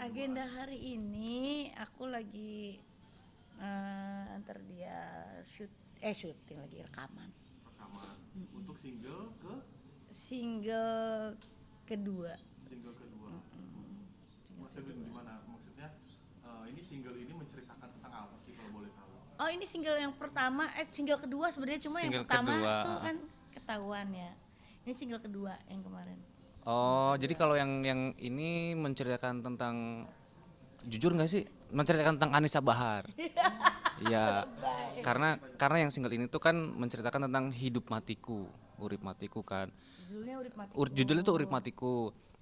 Agenda hari ini aku lagi antar dia syuting lagi rekaman. Rekaman untuk Single kedua. single kedua. Single Maksudnya kedua. gimana? Maksudnya ini single ini menceritakan tentang apa sih kalau boleh tahu? Oh, ini single yang pertama, single kedua sebenarnya, cuma yang Single pertama kedua. tuh kan ketahuan ya. Ini single kedua yang kemarin. Single Oh, jadi kedua. kalau yang ini menceritakan tentang, jujur nggak sih? Menceritakan tentang Anisa Bahar. Iya, Lebay. karena yang single ini tuh kan menceritakan tentang hidup matiku, urip matiku kan. Judulnya Urip Matiku. Judulnya tuh urip matiku.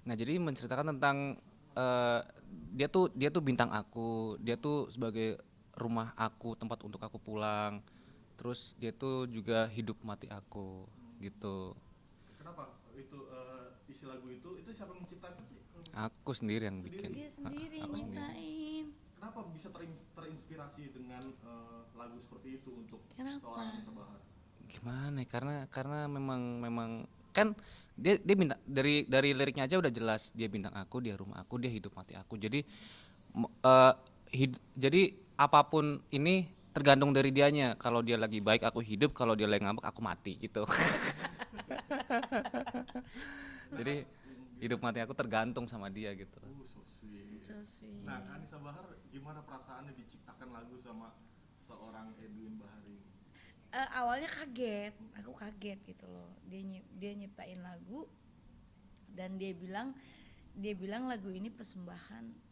Nah, jadi menceritakan tentang eh, dia tuh bintang aku, dia tuh sebagai rumah aku, tempat untuk aku pulang. Terus dia tuh juga hidup mati aku, gitu. Kenapa itu isi lagu itu siapa yang menciptakan sih? Aku sendiri yang bikin. Dia sendiri Aku sendiri. nyiptain. Kenapa bisa terinspirasi dengan lagu seperti itu untuk Kenapa? seorang Anissa Bahar? Gimana ya? Karena memang kan dia bintang, dari liriknya aja udah jelas, dia bintang aku, dia rumah aku, dia hidup mati aku. Jadi jadi apapun ini tergantung dari dianya. Kalau dia lagi baik aku hidup, kalau dia lagi ngambek aku mati gitu. Jadi hidup mati aku tergantung sama dia gitu. So sweet. So sweet. Nah, Anissa Bahar gimana perasaannya diciptakan lagu sama seorang Edwin Bahari? Awalnya kaget, aku kaget gitu loh. Dia nyiptain lagu dan dia bilang lagu ini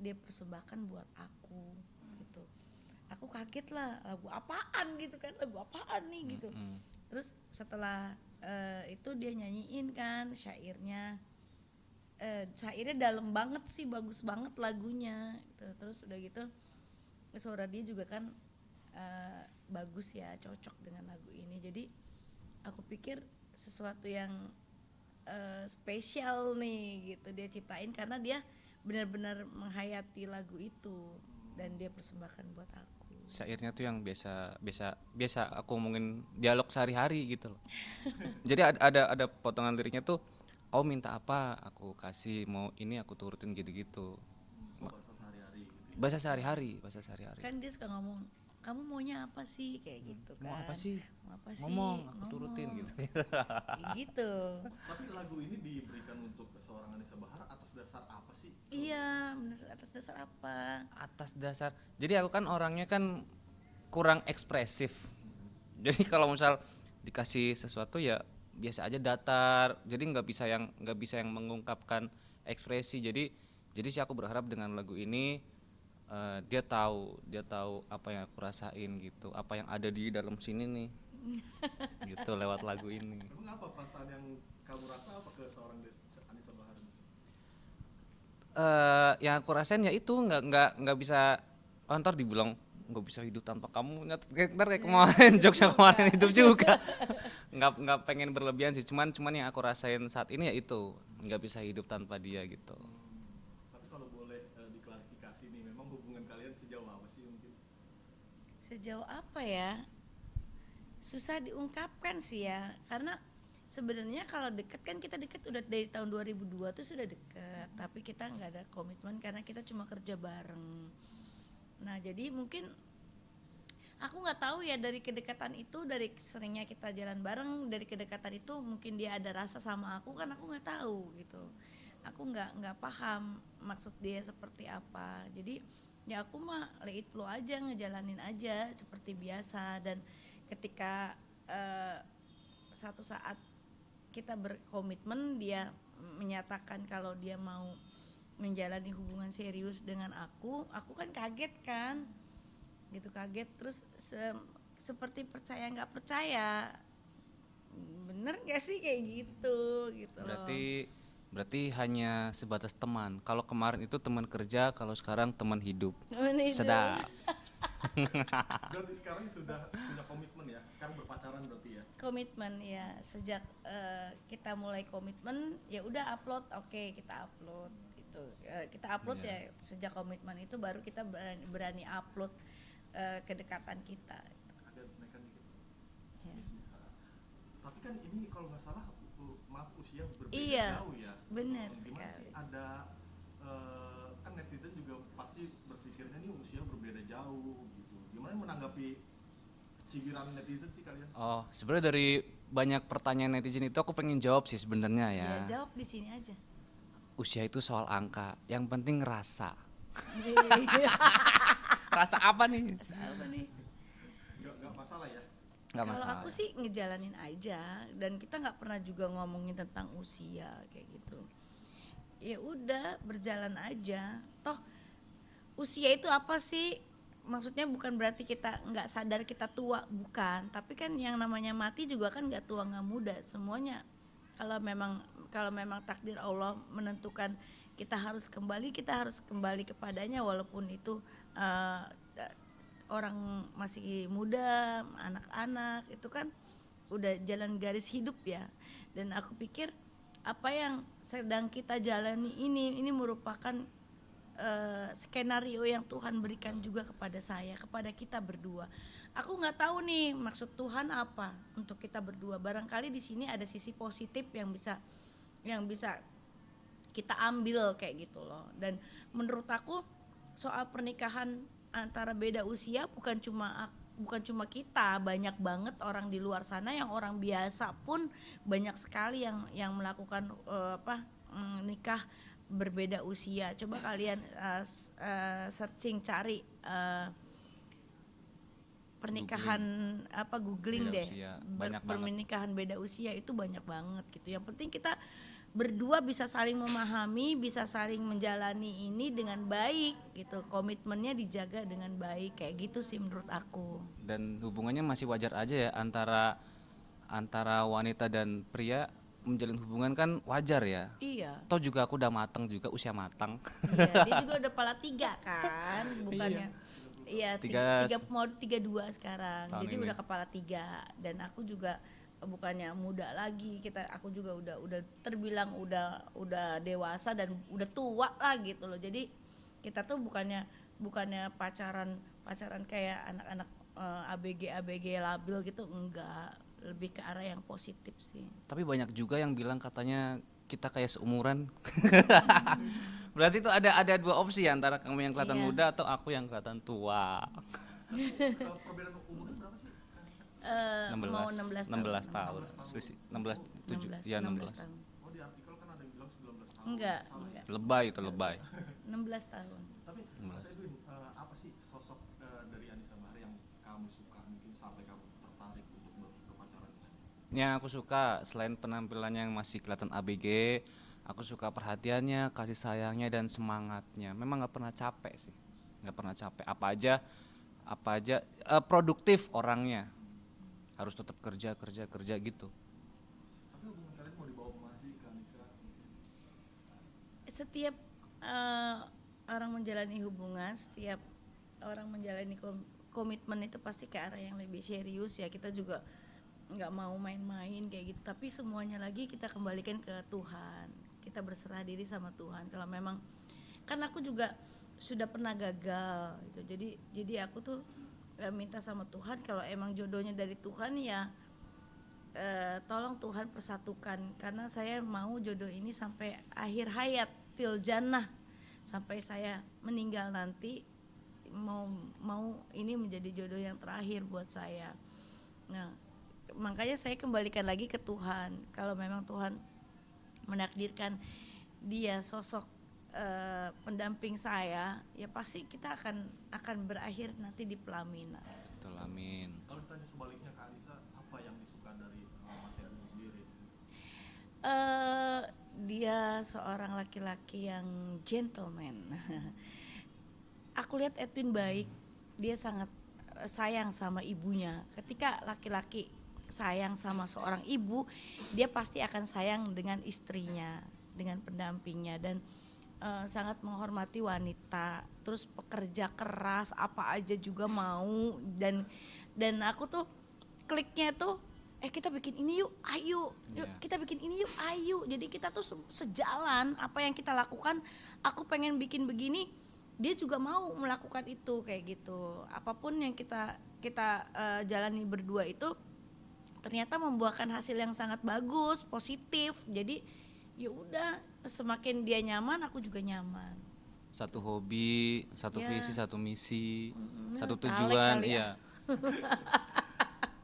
dia persembahkan buat aku gitu. Aku kaget lah, lagu apaan gitu kan, lagu apaan nih gitu. Terus setelah itu dia nyanyiin kan syairnya dalam banget sih, bagus banget lagunya gitu. Terus udah gitu suara dia juga kan bagus ya, cocok dengan lagu ini. Jadi aku pikir sesuatu yang spesial nih gitu dia ciptain, karena dia benar-benar menghayati lagu itu dan dia persembahkan buat aku. Syairnya tuh yang biasa aku ngomongin dialog sehari-hari gitu loh. Jadi ada potongan liriknya tuh, kau minta apa aku kasih, mau ini aku turutin gitu-gitu. Bahasa sehari-hari gitu ya. Bahasa sehari-hari. Kan dia suka ngomong, kamu maunya apa sih, kayak gitu kan. Mau apa sih? Mau apa sih? Ngomong, aku turutin gitu. Kayak gitu. Tapi lagu ini diberikan untuk seorang Anissa Bahar atas dasar apa sih? Iya, bener, atas dasar apa? Atas dasar, jadi aku kan orangnya kan kurang ekspresif. Jadi kalau misal dikasih sesuatu ya biasa aja, datar. Jadi nggak bisa yang mengungkapkan ekspresi. Jadi sih aku berharap dengan lagu ini dia tahu apa yang aku rasain gitu, apa yang ada di dalam sini nih. Gitu lewat lagu ini. Emang apa perasaan yang kamu rasa apa ke seorang Anissa Bahar? Yang aku rasain ya itu nggak bisa, ntar dibilang nggak bisa hidup tanpa kamu, ntar kayak kemarin jokes yang kemarin hidup juga. Nggak pengen berlebihan sih, cuman yang aku rasain saat ini ya itu nggak bisa hidup tanpa dia gitu. Tapi kalau boleh diklarifikasi nih, memang hubungan kalian sejauh apa sih mungkin? Sejauh apa ya? Susah diungkapkan sih ya, karena sebenarnya kalau deket kan kita deket udah dari tahun 2002 tuh sudah deket, tapi kita nggak ada komitmen karena kita cuma kerja bareng. Nah jadi mungkin aku nggak tahu ya, dari kedekatan itu, dari seringnya kita jalan bareng, dari kedekatan itu mungkin dia ada rasa sama aku, kan aku nggak tahu gitu. Aku nggak paham maksud dia seperti apa. Jadi ya aku mah let it flow aja, ngejalanin aja seperti biasa. Dan ketika satu saat kita berkomitmen, dia menyatakan kalau dia mau menjalani hubungan serius dengan aku kan kaget kan, gitu, kaget. Terus seperti percaya nggak percaya, bener nggak sih kayak gitu loh. Berarti hanya sebatas teman. Kalau kemarin itu teman kerja, kalau sekarang teman hidup. Temen hidup. Sedap. Berarti sekarang sudah punya komitmen ya? Sekarang berpacaran berarti ya? Komitmen ya, sejak kita mulai komitmen ya udah upload, oke, kita upload gitu. Kita upload Iya. ya, sejak komitmen itu baru kita berani upload kedekatan kita. Ada naikkan dikit. Ya. Tapi kan ini kalau nggak salah, maaf, usia berbeda Iya, jauh ya. benar Gimana sekali. sih ada kan netizen juga jauh gitu. Gimana menanggapi cibiran netizen sih kalian? Oh, sebenarnya dari banyak pertanyaan netizen itu aku pengen jawab sih sebenarnya ya. Ya jawab di sini aja. Usia itu soal angka, yang penting rasa. Iya. Rasa apa nih? Apa nih? Nggak masalah ya. Nggak Kalau masalah. aku sih ngejalanin aja, dan kita nggak pernah juga ngomongin tentang usia kayak gitu. Ya udah berjalan aja. Toh usia itu apa sih? Maksudnya bukan berarti kita nggak sadar kita tua, bukan. Tapi kan yang namanya mati juga kan nggak tua nggak muda. Semuanya kalau memang takdir Allah menentukan kita harus kembali kepadanya, walaupun itu eh, orang masih muda, anak-anak, itu kan udah jalan garis hidup ya. Dan aku pikir apa yang sedang kita jalani ini merupakan skenario yang Tuhan berikan juga kepada saya, kepada kita berdua. Aku nggak tahu nih maksud Tuhan apa untuk kita berdua. Barangkali di sini ada sisi positif yang bisa kita ambil kayak gitu loh. Dan menurut aku soal pernikahan antara beda usia bukan cuma kita, banyak banget orang di luar sana, yang orang biasa pun banyak sekali yang melakukan nikah berbeda usia. Coba kalian searching, cari pernikahan googling Beda deh, usia, banyak banget. pernikahan beda usia itu banyak banget gitu. Yang penting kita berdua bisa saling memahami, bisa saling menjalani ini dengan baik gitu. Komitmennya dijaga dengan baik, kayak gitu sih menurut aku. Dan hubungannya masih wajar aja ya antara wanita dan pria menjalin hubungan kan wajar ya. Iya. Toh juga aku udah matang juga, usia matang. Iya, dia juga udah kepala 3 kan, bukannya. Iya, mau 32 sekarang. Tahun Jadi ini. udah kepala 3, dan aku juga bukannya muda lagi. Aku juga udah terbilang udah dewasa dan udah tua lah gitu loh. Jadi kita tuh bukannya pacaran kayak anak-anak ABG labil gitu, enggak. Lebih ke arah yang positif sih. Tapi banyak juga yang bilang katanya kita kayak seumuran. Berarti itu ada dua opsi ya, antara kamu yang kelihatan Iya. muda atau aku yang kelihatan tua. Perbedaan umurnya berapa sih? Mau 16 tahun. Selisih 16 7 ya 16. tahun. Oh, di artikel kan ada yang bilang 19 tahun. Enggak. Lebay itu lebay. 16 tahun. Tapi Mas Edwin, apa sih sosok dari Anissa Bahar yang kamu suka, mungkin sampai kamu tertarik untuk berpacaran dengan? Yang aku suka selain penampilannya yang masih kelihatan ABG, aku suka perhatiannya, kasih sayangnya, dan semangatnya. Memang nggak pernah capek sih, nggak pernah capek. Apa aja produktif orangnya. Harus tetap kerja gitu. Tapi hubungan kalian mau dibawa kemana sih, Kak Anissa? Setiap orang menjalani hubungan, setiap orang menjalani komitmen itu pasti ke arah yang lebih serius ya. Kita juga nggak mau main-main kayak gitu, tapi semuanya lagi kita kembalikan ke Tuhan. Kita berserah diri sama Tuhan. Kalau memang, kan aku juga sudah pernah gagal gitu. Jadi aku tuh minta sama Tuhan, kalau emang jodohnya dari Tuhan ya tolong Tuhan persatukan, karena saya mau jodoh ini sampai akhir hayat, til jannah, sampai saya meninggal nanti, mau ini menjadi jodoh yang terakhir buat saya. Nah, makanya saya kembalikan lagi ke Tuhan. Kalau memang Tuhan menakdirkan dia sosok pendamping saya, ya pasti kita akan berakhir nanti di pelaminan. Betul, amin. Kalau ditanya sebaliknya, Kak Anissa, apa yang disuka dari Mas Edwin sendiri? Dia seorang laki-laki yang gentleman. Aku lihat Edwin baik, dia sangat sayang sama ibunya. Ketika laki-laki sayang sama seorang ibu, dia pasti akan sayang dengan istrinya, dengan pendampingnya, dan sangat menghormati wanita. Terus pekerja keras, apa aja juga mau, dan aku tuh kliknya tuh kita bikin ini yuk, ayo. Kita bikin ini yuk, ayo. Jadi kita tuh sejalan, apa yang kita lakukan, aku pengen bikin begini, dia juga mau melakukan itu kayak gitu. Apapun yang kita jalani berdua itu ternyata membuahkan hasil yang sangat bagus, positif. Jadi ya udah, semakin dia nyaman, aku juga nyaman. satu hobi, satu Ya. visi, satu misi, satu caleg tujuan, kali ya. iya.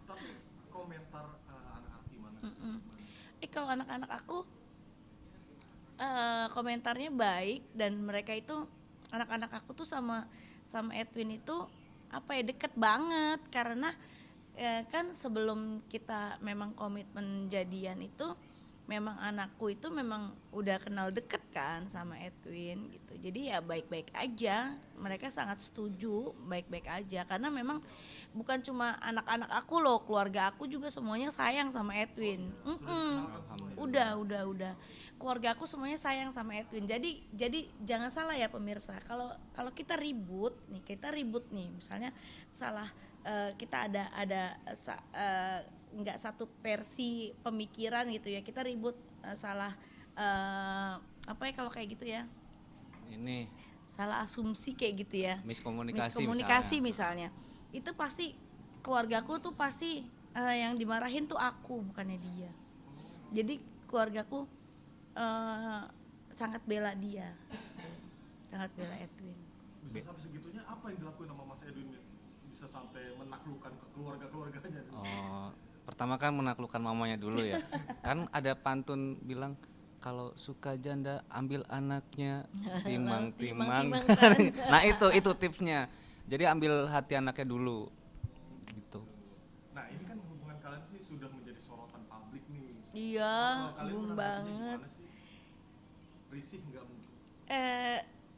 Tapi komentar anak-anak gimana? Kalau anak-anak aku komentarnya baik, dan mereka itu anak-anak aku tuh sama Edwin itu apa ya, deket banget karena kan sebelum kita memang komitmen jadian itu memang anakku itu memang udah kenal deket kan sama Edwin gitu. Jadi ya baik-baik aja, mereka sangat setuju, baik-baik aja karena memang bukan cuma anak-anak aku loh, keluarga aku juga semuanya sayang sama Edwin. Udah keluarga aku semuanya sayang sama Edwin. Jadi jangan salah ya pemirsa, kalau kita ribut nih misalnya salah, kita ada nggak satu versi pemikiran gitu ya, kita ribut, salah, apa ya kalau kayak gitu ya, Ini salah asumsi kayak gitu ya, miskomunikasi misalnya, itu pasti keluargaku tuh pasti, yang dimarahin tuh aku, bukannya dia. Jadi keluargaku sangat bela dia, sangat bela Edwin. Bisa sampai segitunya apa yang dilakuin sama Mas Edwin bisa sampai menaklukkan ke keluarganya? Oh, pertama kan menaklukkan mamanya dulu ya. Kan ada pantun bilang kalau suka janda ambil anaknya, timang-timang. Nah itu tipsnya. Jadi ambil hati anaknya dulu, gitu. Nah ini kan hubungan kalian sih sudah menjadi sorotan publik nih. Iya, Kalian boom menanggapinya banget. gimana sih? Risih nggak mungkin?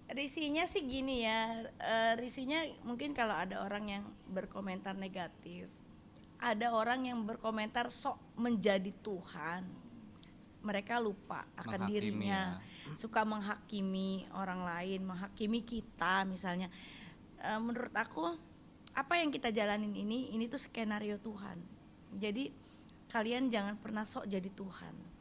Risihnya sih gini ya, risihnya mungkin kalau ada orang yang berkomentar negatif, ada orang yang berkomentar sok menjadi Tuhan, mereka lupa akan Menghakimi dirinya, ya. suka menghakimi orang lain, menghakimi kita misalnya. Menurut aku apa yang kita jalanin ini tuh skenario Tuhan. Jadi kalian jangan pernah sok jadi Tuhan.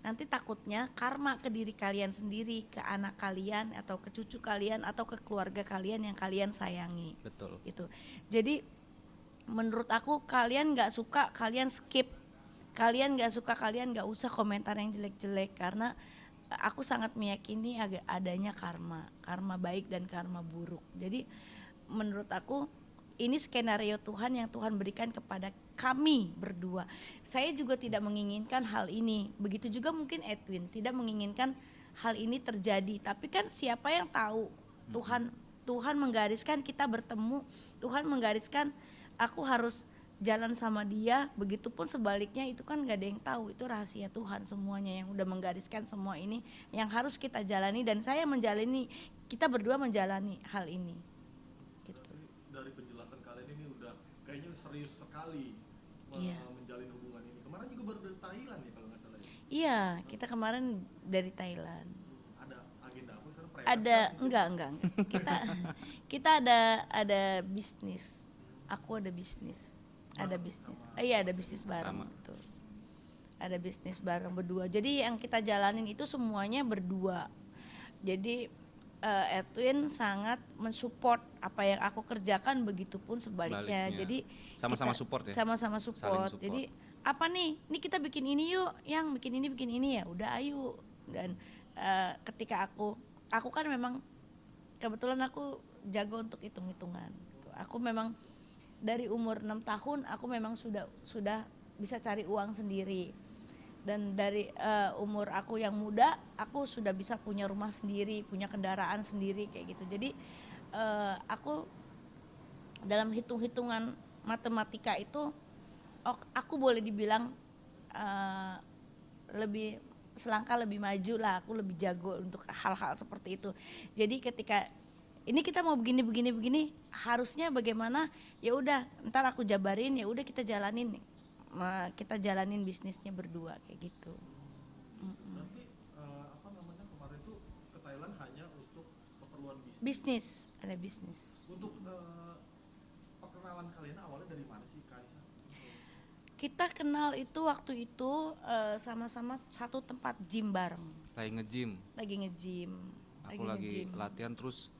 Nanti takutnya karma ke diri kalian sendiri, ke anak kalian atau ke cucu kalian atau ke keluarga kalian yang kalian sayangi. Betul. Gitu. Jadi menurut aku kalian nggak suka, kalian skip. Kalian nggak suka, kalian nggak usah komentar yang jelek-jelek, karena aku sangat meyakini adanya karma baik dan karma buruk. Jadi menurut aku ini skenario Tuhan yang Tuhan berikan kepada kami berdua. Saya juga tidak menginginkan hal ini. Begitu juga mungkin Edwin tidak menginginkan hal ini terjadi. Tapi kan siapa yang tahu? Tuhan menggariskan kita bertemu. Tuhan menggariskan aku harus jalan sama dia. Begitupun sebaliknya, itu kan gak ada yang tahu. Itu rahasia Tuhan semuanya, yang udah menggariskan semua ini yang harus kita jalani, dan saya menjalani, kita berdua menjalani hal ini. Gitu. Dari penjelasan kalian ini udah kayaknya serius sekali Iya. menjalin hubungan ini. Kemarin juga baru dari Thailand ya kalau nggak salah ya. Iya, kita kemarin dari Thailand. Ada agenda apa sekarang? Ada enggak. Kita ada bisnis. Aku ada bisnis. Ada bisnis. Iya, ada bisnis bareng. Sama. Betul. Ada bisnis bareng berdua. Jadi yang kita jalanin itu semuanya berdua. Jadi Edwin sangat mensupport apa yang aku kerjakan, begitupun sebaliknya. Jadi sama-sama kita support ya. Sama-sama Saling support. support. Jadi apa nih? Ini kita bikin ini yuk, yang bikin ini ya. Udah ayo. Dan ketika aku kan memang kebetulan aku jago untuk hitung-hitungan. Aku memang dari umur 6 tahun aku memang sudah bisa cari uang sendiri. Dan dari umur aku yang muda, aku sudah bisa punya rumah sendiri, punya kendaraan sendiri kayak gitu. Jadi aku dalam hitung-hitungan matematika itu, aku boleh dibilang lebih selangkah lebih maju lah, aku lebih jago untuk hal-hal seperti itu. Jadi ketika ini kita mau begini, harusnya bagaimana? Ya udah, ntar aku jabarin, ya udah kita jalanin bisnisnya berdua kayak gitu. Berarti kemarin itu ke Thailand hanya untuk keperluan bisnis. Ada bisnis. Untuk perkenalan kalian awalnya dari mana sih, Kaisa? Kita kenal itu waktu itu sama-sama satu tempat gym bareng. Lagi nge-gym. Lagi Aku lagi latihan, terus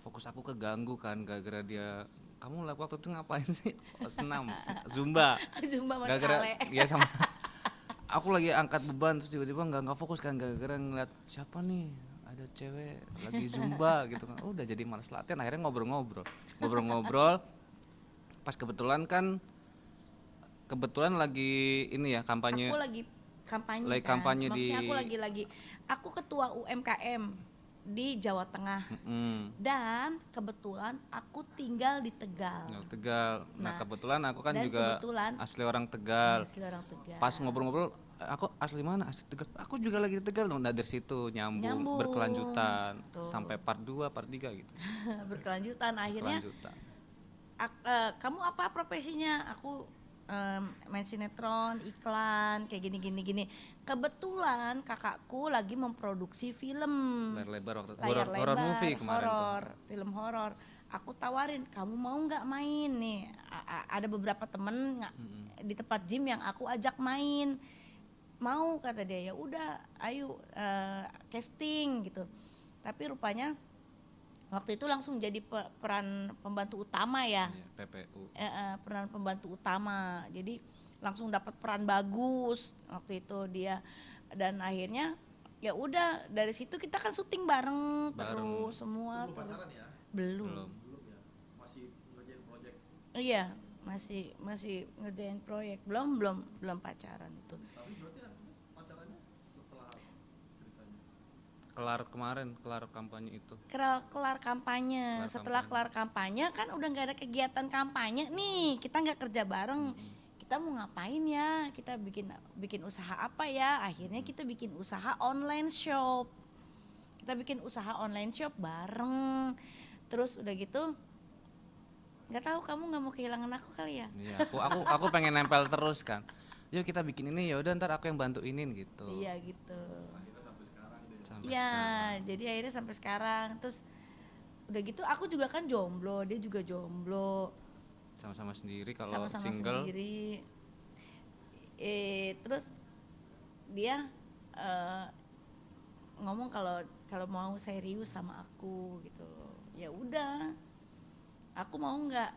fokus aku keganggu kan gara-gara dia. Kamu waktu itu ngapain sih? Oh, senam, Zumba. Zumba Mas Gara-gara Ale. ya sama. Aku lagi angkat beban terus tiba-tiba nggak fokus kan gara-gara ngeliat siapa nih? Ada ada cewek lagi zumba gitu kan. Udah jadi malas latihan, akhirnya ngobrol-ngobrol. Pas kebetulan lagi ini ya kampanye. Aku lagi kampanye Lagi kan. kampanye Maksudnya di- aku ketua UMKM di Jawa Tengah. Dan kebetulan aku tinggal di Tegal. Tegal. Nah, Nah, kebetulan aku kan dan juga kebetulan asli orang Tegal. asli orang Tegal. Pas ngobrol-ngobrol, aku asli mana? Asli Tegal. Aku juga lagi di Tegal. Nah, dari situ nyambung. Berkelanjutan Tuh. sampai part 2, part 3 gitu. Berkelanjutan akhirnya Berkelanjutan. kamu apa profesinya? Aku main sinetron, iklan, kayak gini. Kebetulan kakakku lagi memproduksi film Layar lebar waktu layar horror lebar, movie kemarin film horor. Aku tawarin, kamu mau nggak main nih? Ada beberapa temen di tempat gym yang aku ajak main. Mau, kata dia. Ya udah, ayo casting gitu. Tapi rupanya waktu itu langsung jadi peran pembantu utama ya. Iya, PPU. Peran pembantu utama, jadi langsung dapat peran bagus waktu itu dia. Dan akhirnya ya udah, dari situ kita kan syuting bareng. Terus semua Belum terus pacaran ya? belum. Belum ya? Masih ngerjain project. Iya, masih ngerjain proyek, belum pacaran itu. Tapi berarti akhirnya pacarannya setelah ceritanya. Kelar kampanye itu. Kelar kampanye. Setelah kelar kampanye kan udah nggak ada kegiatan kampanye nih, kita nggak kerja bareng. Kita mau ngapain ya? Kita bikin usaha apa ya? Akhirnya kita bikin usaha online shop. Bareng. Terus udah gitu, nggak tahu kamu nggak mau kehilangan aku kali ya? Iya, aku pengen nempel terus kan. Yuk kita bikin ini, ya udah ntar aku yang bantuinin gitu. Iya gitu. Akhirnya sampai sekarang deh. Sampai Iya, sekarang. jadi akhirnya sampai sekarang. Terus udah gitu aku juga kan jomblo, dia juga jomblo. Sama-sama sendiri kalau Sama-sama single. sendiri. Terus dia ngomong kalau mau serius sama aku gitu. Ya udah, aku mau nggak?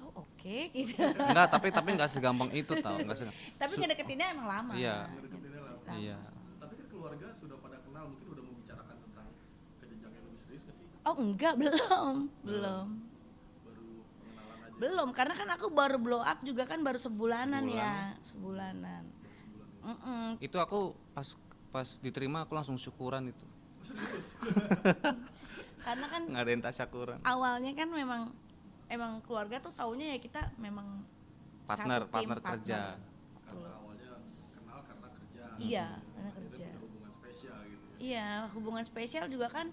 Oh oke, gitu. Enggak, tapi nggak segampang itu tau, nggak segampang. Tapi ngedeketinnya emang lama. Iya. Ngedeketinnya lah. Lama. Iya. Tapi kan keluarga sudah pada kenal, mungkin udah membicarakan tentang ke jenjang yang lebih serius nggak sih? Oh enggak, belum. Baru pengenalan aja. Belum, karena kan aku baru blow up juga kan baru sebulanan Sebulan. ya, sebulanan. Itu aku pas diterima aku langsung syukuran itu. Karena kan Ngadain tasyakuran. awalnya kan emang keluarga tuh taunya ya kita memang Partner satu tim, kerja. Karena awalnya kenal karena kerja. Iya, karena Akhirnya kerja. punya hubungan spesial gitu ya. Iya, hubungan spesial juga kan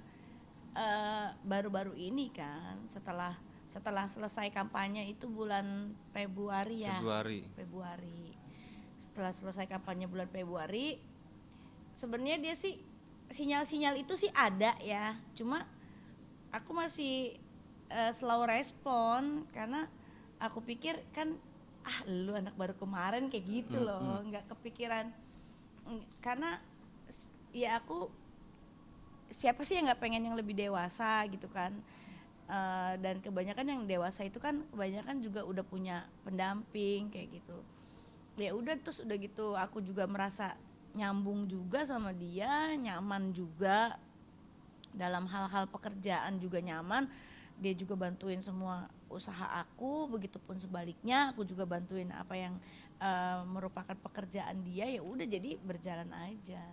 baru-baru ini kan, setelah selesai kampanye itu bulan Februari ya. Februari. Setelah selesai kampanye bulan Februari, sebenarnya dia sih sinyal-sinyal itu sih ada ya. Cuma aku masih slow respon karena aku pikir kan lu anak baru kemarin kayak gitu loh, nggak kepikiran. Karena ya aku siapa sih yang nggak pengen yang lebih dewasa gitu kan. Dan kebanyakan yang dewasa itu kan kebanyakan juga udah punya pendamping kayak gitu. Ya udah, terus udah gitu aku juga merasa nyambung juga sama dia, nyaman juga dalam hal-hal pekerjaan juga nyaman. Dia juga bantuin semua usaha aku, begitupun sebaliknya aku juga bantuin apa yang merupakan pekerjaan dia. Ya udah, jadi berjalan aja.